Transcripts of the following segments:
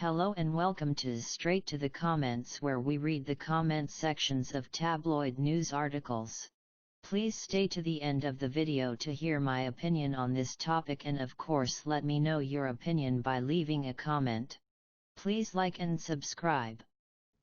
Hello and welcome to Straight to the Comments, where we read the comment sections of tabloid news articles. Please stay to the end of the video to hear my opinion on this topic, and of course let me know your opinion by leaving a comment. Please like and subscribe.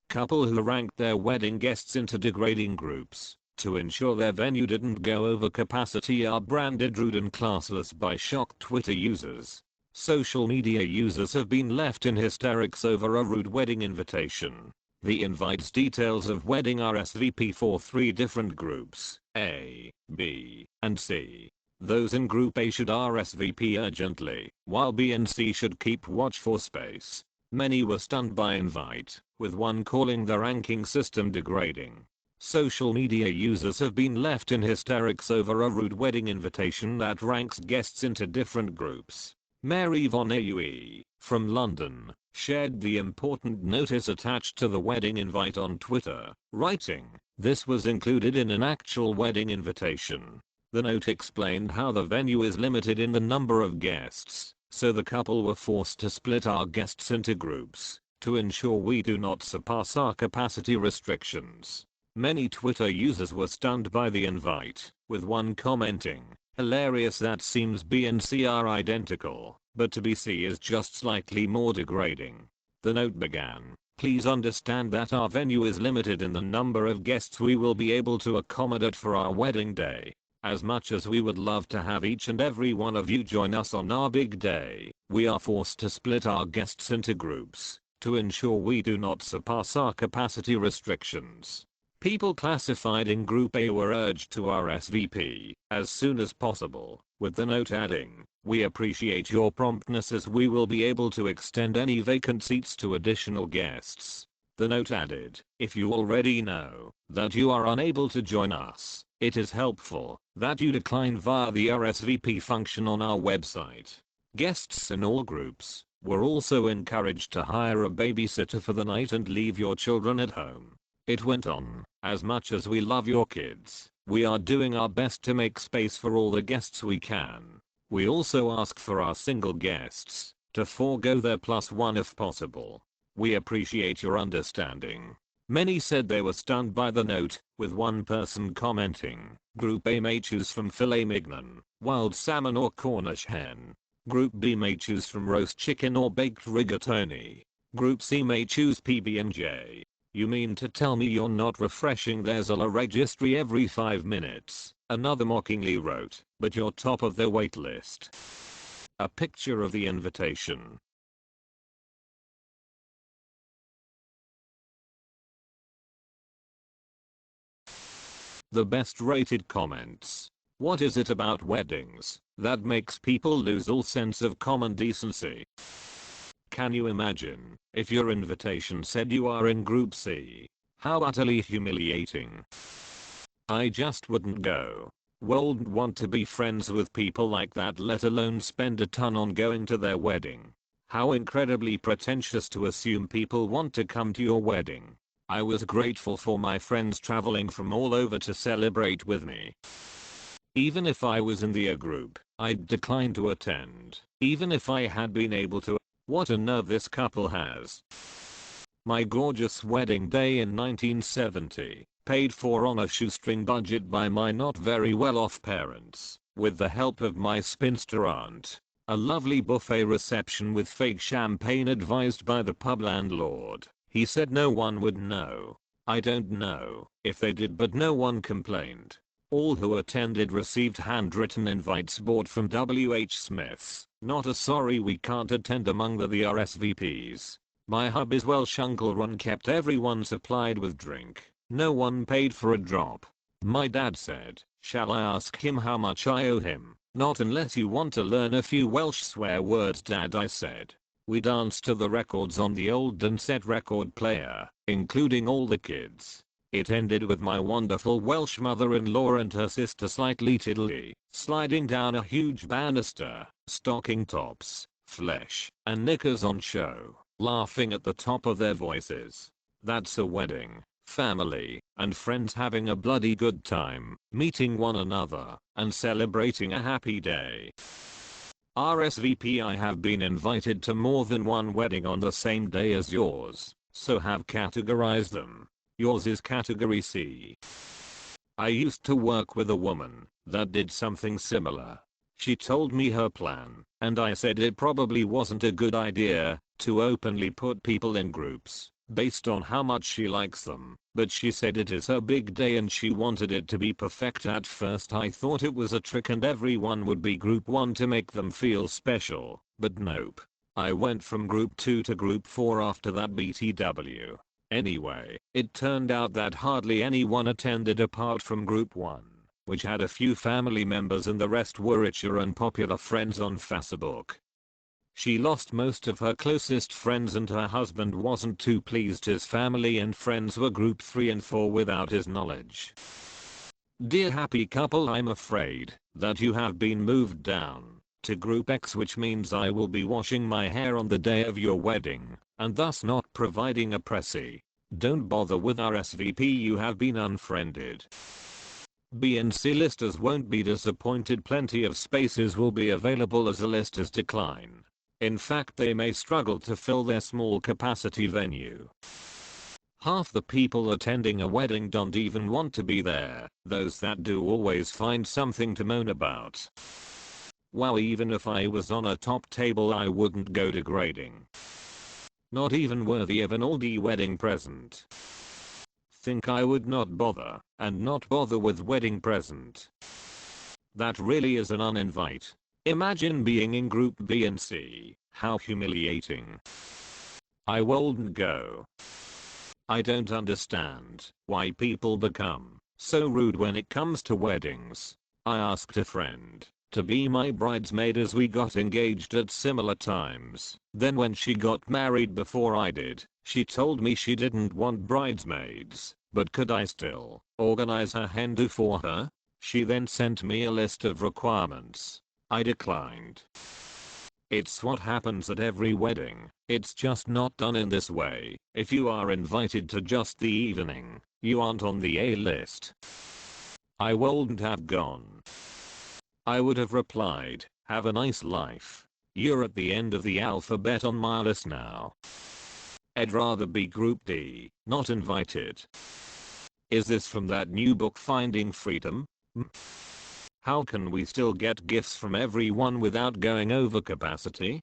Couple who ranked their wedding guests into degrading groups to ensure their venue didn't go over capacity are branded rude and classless by shocked Twitter users. Social media users have been left in hysterics over a rude wedding invitation. The invite's details of wedding RSVP for 3 different groups, A, B, and C. Those in Group A should RSVP urgently, while B and C should keep watch for space. Many were stunned by invite, with one calling the ranking system degrading. Social media users have been left in hysterics over a rude wedding invitation that ranks guests into different groups. Mary Von Aue, from London, shared the important notice attached to the wedding invite on Twitter, writing, "This was included in an actual wedding invitation." The note explained how the venue is limited in the number of guests, so the couple were forced to split our guests into groups to ensure we do not surpass our capacity restrictions. Many Twitter users were stunned by the invite, with one commenting, "Hilarious, that seems B and C are identical, but to be C is just slightly more degrading." The note began, "Please understand that our venue is limited in the number of guests we will be able to accommodate for our wedding day. As much as we would love to have each and every one of you join us on our big day, we are forced to split our guests into groups to ensure we do not surpass our capacity restrictions." People classified in Group A were urged to RSVP as soon as possible, with the note adding, "We appreciate your promptness as we will be able to extend any vacant seats to additional guests." The note added, "If you already know that you are unable to join us, it is helpful that you decline via the RSVP function on our website." Guests in all groups were also encouraged to hire a babysitter for the night and leave your children at home. It went on, "As much as we love your kids, we are doing our best to make space for all the guests we can. We also ask for our single guests to forego their +1 if possible. We appreciate your understanding." Many said they were stunned by the note, with one person commenting, "Group A may choose from filet mignon, wild salmon or Cornish hen. Group B may choose from roast chicken or baked rigatoni. Group C may choose PB&J. You mean to tell me you're not refreshing their Zola registry every 5 minutes?" Another mockingly wrote, "But you're top of the wait list." A picture of the invitation. The best rated comments. What is it about weddings that makes people lose all sense of common decency? Can you imagine if your invitation said you are in Group C? How utterly humiliating. I just wouldn't go. Wouldn't want to be friends with people like that, let alone spend a ton on going to their wedding. How incredibly pretentious to assume people want to come to your wedding. I was grateful for my friends traveling from all over to celebrate with me. Even if I was in the A group, I'd decline to attend, even if I had been able to. What a nerve this couple has. My gorgeous wedding day in 1970, paid for on a shoestring budget by my not very well off parents, with the help of my spinster aunt. A lovely buffet reception with fake champagne advised by the pub landlord. He said no one would know. I don't know if they did, but no one complained. All who attended received handwritten invites bought from WH Smith's. Not a "sorry we can't attend" among the RSVPs. My hubby's Welsh Uncle Ron kept everyone supplied with drink. No one paid for a drop. My dad said, "Shall I ask him how much I owe him?" "Not unless you want to learn a few Welsh swear words, Dad," I said. We danced to the records on the old Dansette record player, including all the kids. It ended with my wonderful Welsh mother-in-law and her sister slightly tiddly, sliding down a huge banister, stocking tops, flesh, and knickers on show, laughing at the top of their voices. That's a wedding. Family and friends having a bloody good time, meeting one another, and celebrating a happy day. RSVP. I have been invited to more than one wedding on the same day as yours, so have categorized them. Yours is category C. I used to work with a woman that did something similar. She told me her plan, and I said it probably wasn't a good idea to openly put people in groups based on how much she likes them, but she said it is her big day and she wanted it to be perfect. At first I thought it was a trick and everyone would be group 1 to make them feel special, but nope. I went from group 2 to group 4 after that BTW. Anyway, it turned out that hardly anyone attended apart from group 1, which had a few family members and the rest were richer and popular friends on Facebook. She lost most of her closest friends and her husband wasn't too pleased his family and friends were group 3 and 4 without his knowledge. Dear happy couple, I'm afraid that you have been moved down to group X, which means I will be washing my hair on the day of your wedding and thus not providing a pressy. Don't bother with RSVP, you have been unfriended. B and C listers won't be disappointed, plenty of spaces will be available as the listers decline. In fact, they may struggle to fill their small capacity venue. Half the people attending a wedding don't even want to be there. Those that do always find something to moan about. Wow, even if I was on a top table I wouldn't go degrading. Not even worthy of an Aldi wedding present. Think I would not bother, and not bother with wedding present. That really is an uninvite. Imagine being in group B and C, how humiliating. I wouldn't go. I don't understand why people become so rude when it comes to weddings. I asked a friend to be my bridesmaid as we got engaged at similar times. Then when she got married before I did, she told me she didn't want bridesmaids, but could I still organize her hen do for her? She then sent me a list of requirements. I declined. It's what happens at every wedding. It's just not done in this way. If you are invited to just the evening, you aren't on the A list. I wouldn't have gone. I would have replied, have a nice life. You're at the end of the alphabet on my list now. I'd rather be group D, not invited. Is this from that new book Finding Freedom? How can we still get gifts from everyone without going over capacity?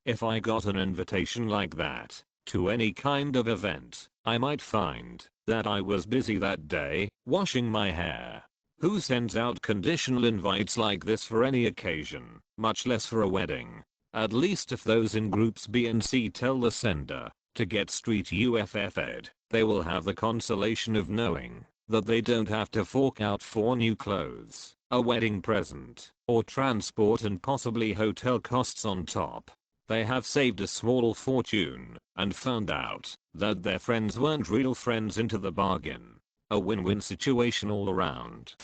If I got an invitation like that to any kind of event, I might find that I was busy that day, washing my hair. Who sends out conditional invites like this for any occasion, much less for a wedding? At least if those in groups B and C tell the sender to get street UFF'd, they will have the consolation of knowing that they don't have to fork out for new clothes, a wedding present, or transport and possibly hotel costs on top. They have saved a small fortune and found out that their friends weren't real friends into the bargain. A win-win situation all around.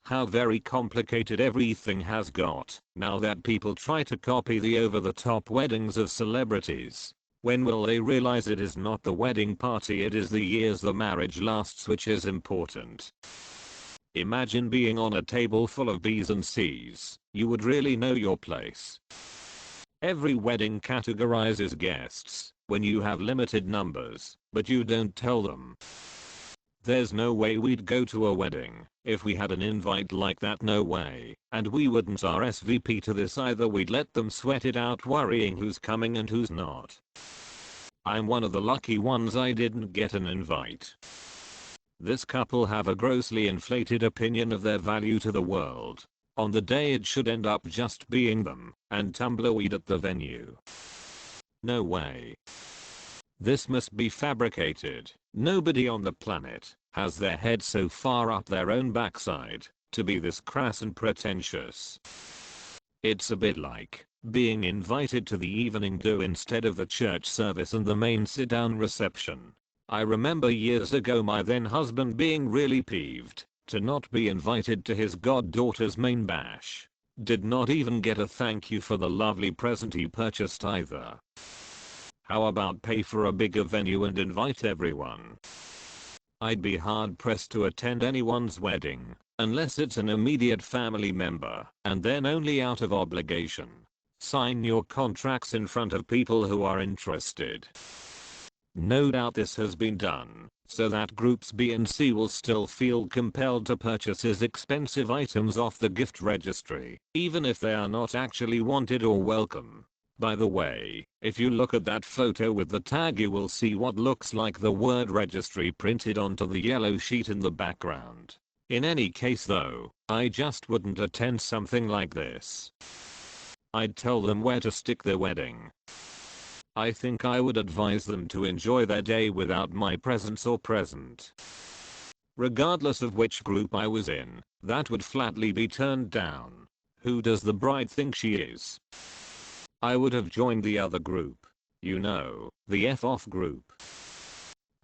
How very complicated everything has got now that people try to copy the over-the-top weddings of celebrities. When will they realize it is not the wedding party, it is the years the marriage lasts which is important. Imagine being on a table full of B's and C's. You would really know your place. Every wedding categorizes guests when you have limited numbers, but you don't tell them. There's no way we'd go to a wedding if we had an invite like that, no way. And we wouldn't RSVP to this either, we'd let them sweat it out worrying who's coming and who's not. I'm one of the lucky ones, I didn't get an invite. This couple have a grossly inflated opinion of their value to the world. On the day it should end up just being them and tumbleweed at the venue. No way. This must be fabricated. Nobody on the planet has their head so far up their own backside to be this crass and pretentious. It's a bit like being invited to the evening do instead of the church service and the main sit-down reception. I remember years ago my then husband being really peeved to not be invited to his goddaughter's main bash. Did not even get a thank you for the lovely present he purchased either. How about pay for a bigger venue and invite everyone? I'd be hard pressed to attend anyone's wedding, unless it's an immediate family member, and then only out of obligation. Sign your contracts in front of people who are interested. No doubt this has been done, so that groups B and C will still feel compelled to purchase his expensive items off the gift registry, even if they are not actually wanted or welcome. By the way, if you look at that photo with the tag, you will see what looks like the word registry printed onto the yellow sheet in the background. In any case though, I just wouldn't attend something like this. I'd tell them where to stick their wedding. I think I would advise them to enjoy their day without my presence or present. Regardless of which group I was in, that would flatly be turned down. Who does the bride think she is? I would have joined the other group. You know, the F off group.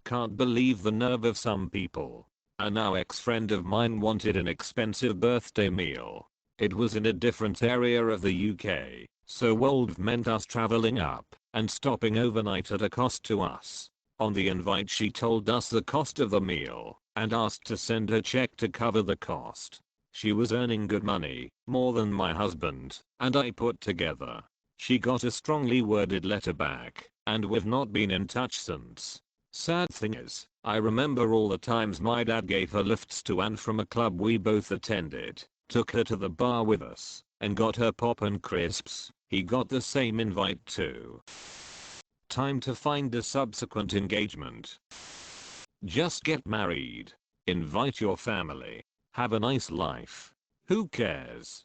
Can't believe the nerve of some people. A now ex-friend of mine wanted an expensive birthday meal. It was in a different area of the UK, so Wolv meant us traveling up and stopping overnight at a cost to us. On the invite she told us the cost of the meal and asked to send her check to cover the cost. She was earning good money, more than my husband, and I put together. She got a strongly worded letter back, and we've not been in touch since. Sad thing is, I remember all the times my dad gave her lifts to and from a club we both attended, took her to the bar with us, and got her pop and crisps. He got the same invite too. Time to find a subsequent engagement. Just get married. Invite your family. Have a nice life. Who cares?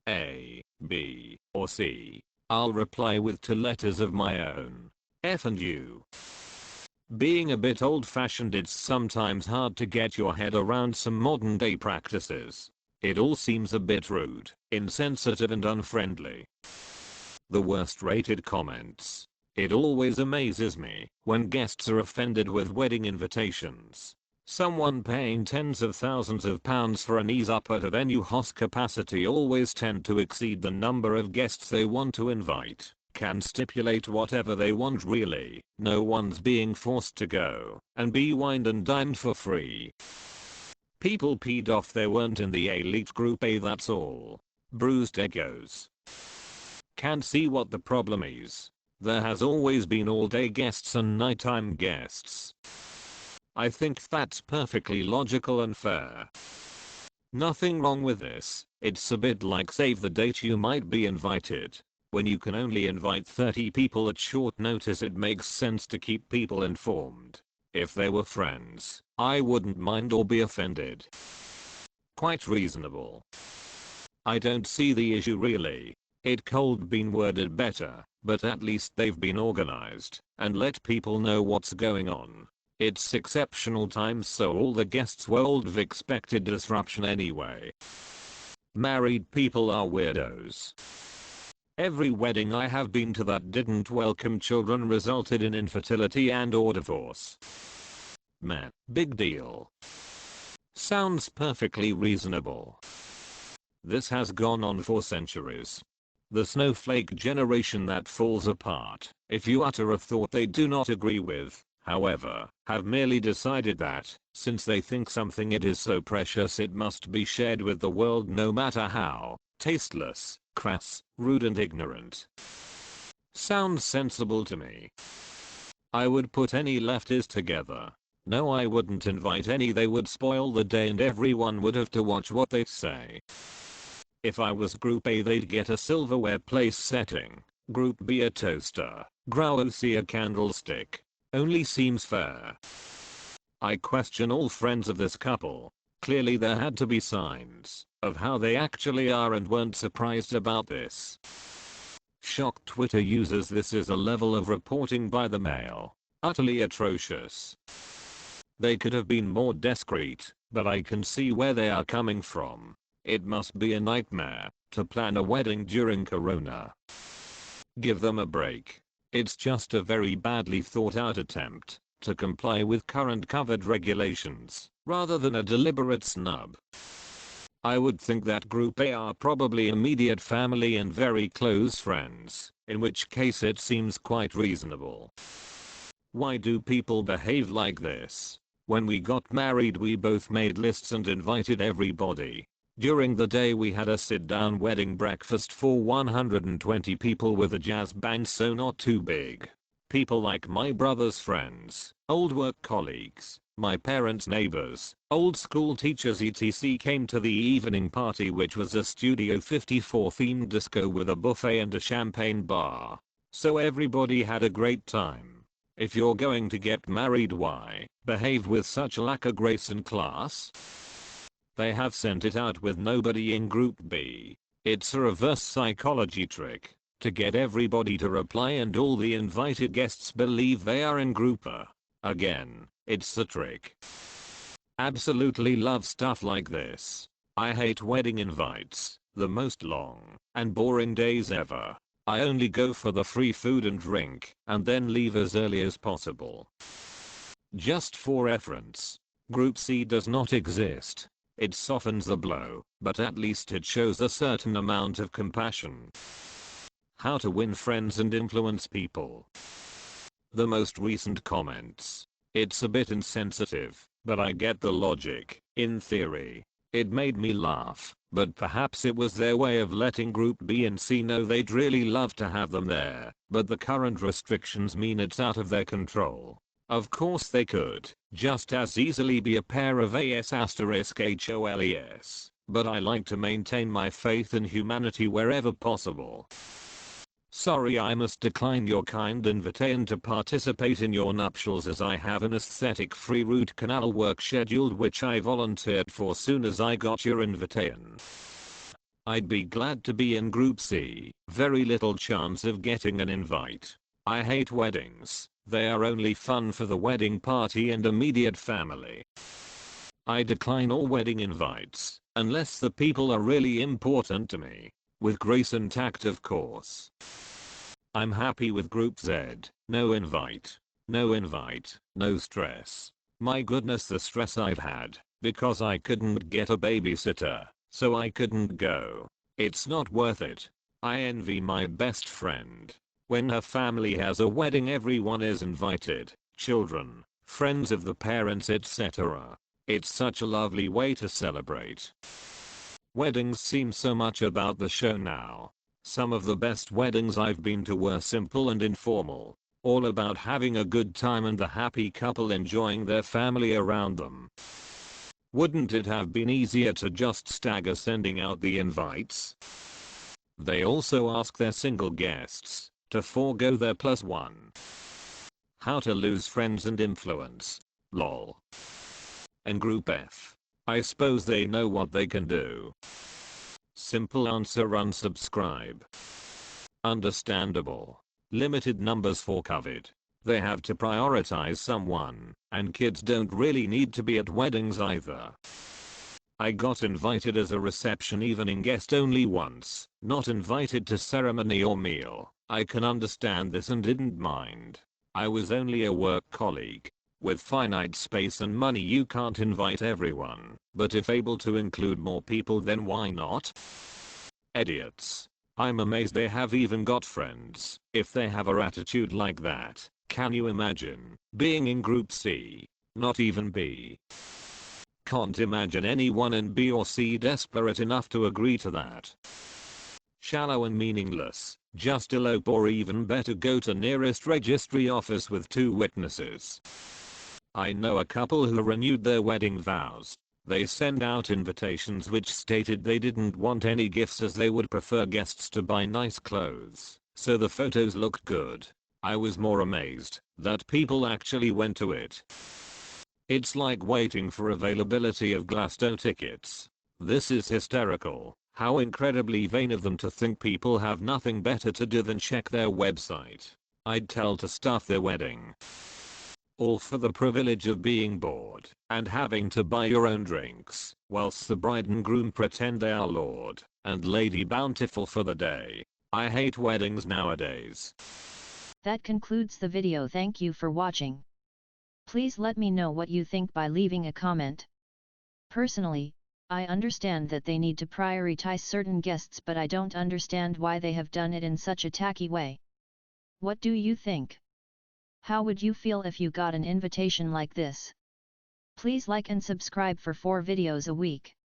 A, B, or C. I'll reply with 2 letters of my own. F and U. Being a bit old-fashioned, it's sometimes hard to get your head around some modern day practices. It all seems a bit rude, insensitive and unfriendly. The worst rated comments. It always amazes me when guests are offended with wedding invitations. Someone paying tens of thousands of pounds for an ease up at a venue host capacity always tend to exceed the number of guests they want to invite. Can stipulate whatever they want really. No one's being forced to go and be wined and dined for free. People peed off they weren't in the elite group A, that's all. Bruised egos. Can't see what the problem is. There has always been all-day guests and nighttime guests. I think that's perfectly logical and fair. Nothing wrong with this. It's a bit like save the date you might be invited. When you can only invite 30 people at short notice, it makes sense to keep people informed. If they were friends, I wouldn't mind or be offended. Quite reasonable. I don't see the issue really. It could been worded better, but at least they've been organized and let people know what's going on. It's exceptional times, so all the guests would have expected disruption anyway. Married people are weirdos. Every wedding I have been to that didn't welcome children resulted in infertility and or divorce. Man, big deal. Sounds perfectly reasonable. This has gone on for centuries. The snowflake generation that falls apart if you utter a thought they do not agree with, however, have merely decided that, since they think something it is so precious it must be shared with the world no matter how tasteless, crass, rude and ignorant. Sounds sensible to me. I would put any lefties together. No, I wouldn't invite any, they would spoil the day and everyone would have to watch what they say. If I was Group A, they'd get a silverware place setting, Group B a toaster, Group C a candlestick. Only seems fair. I question all friends of this couple. Clearly there had to be signs of how they actually are and weren't surprised about this. Shocked Twitter users, this is a level of reporting by the Mail. Utterly atrocious. They could have been more discreet, but I can see where they are coming from. It must be a nightmare to plan a wedding during Corona. Give them a break. It's just a very badly thought out attempt to comply with current covered regulations, rather than a deliberate snub. I would think that Group A are probably immediate family and very close friends, in which case it seems quite reasonable. Why do people behave like this? When we got married we both made lists and invited everybody. During the day we had a sit-down wedding breakfast for 120 people with a jazz band, so not too big. People like my brother's friends, old work colleagues, my parents' neighbors, old school teachers etc. came to the evening party, which was a Studio 54 themed disco with a buffet and a champagne bar. So everybody had a great time. If you're going to get married, why behave with such lack of grace and class? They have sent it out with nobody in group B. It's a reverse psychology trick to get everybody to reply and all the invited guests believe they are in group A. Again, it's the trick. Absolutely love stuff like this. I hate wedding invites, the most long and boring days ever. I only go for the free food and drink and then leave as early as possible. Just for reference, Group C does not exist. It softens the blow, but at least it shows a certain amount of compassion. How to win friends and influence people. The most recent comments. It's a bit insensitive, but I get the logic. In theory, it made me laugh, but perhaps it was their way of letting Group B and C know they'd really love to have them there, but the current restrictions mean it's out of their control. Of course they could just as easily be a pair of AS*HOLES, but I like to maintain my faith in humanity wherever possible. Sorry, I must decline your kind invitation to participate in your nuptials, as I have an aesthetic-free root canal work scheduled which I volunteered for soon as I got your invitation. I'd be glad to be in Group C. Very little chance of getting an invite. I hate weddings. They are only fun for the wedding party and immediate family. I decline all wedding invites, unless the people are really important to me. With grace and tact, of course. I'm happy with Group Z. No invite. No invite. No stress. My goodness, the stress I've had, because I couldn't get a babysitter, so I couldn't go. It's not worth it. I envy my best friend. When her family has a wedding, everyone is invited. Children, friends of the parents, etc. It's such a lovely way to celebrate. Weddings seem so much about the show now. Some of the best weddings I've been to were simple and informal. All about having a good time and the happy couple enjoying their family around them. Wouldn't it have been easier to just stagger sending out the invites? They also ask their single guests to forego their +1. How to lose friends and influence. Lol. And Group F. I suppose they know what they can do. Simple answer: unsubscribe. Understandable. Limited numbers for COVID. They have to prioritize someone, and kids don't really need to be at weddings either. I got invited as a reception evening guest only once, not invited to ceremony or meal. I can understand this and didn't mind. I was only a work colleague. With finite space and money you can't invite everyone, but if able to include more people then why not? Idiots. I'm amazed they have even got friends. If they have a attitude like that, can you imagine being in Group C? Not even B. Can't imagine anyone in B or C desperate enough to agree to that. Shallow and meaningless. Just elope, or even better, go to nearest registry office with 2 witnesses. I know a couple who renewed their wedding vows. They sent out invitations which stated they didn't want any gifts as they would prefer guests to buy nice clothes, so the photos looked good. I was more amazed that people actually went to it. It's like waiting for availability of Glasgow tickets. This is hysterical. How incredibly vain of them to think people have nothing better to do than check their website. I'd tell to stuff their wedding. All for the privilege of being bored and having to buy your own drinks, whilst the bride and groom pretend they are Lord and Lady Bountiful for the day. I hate weddings nowadays. That concludes the video. Thank you for watching. Please let me know what you think by leaving a comment. Personally, I understand that they need to prioritize certain guests, but I don't understand why they have done it in such a tacky way. What do you think? How would you feel if you got an invitation like this? Please like and subscribe for 4 videos a week.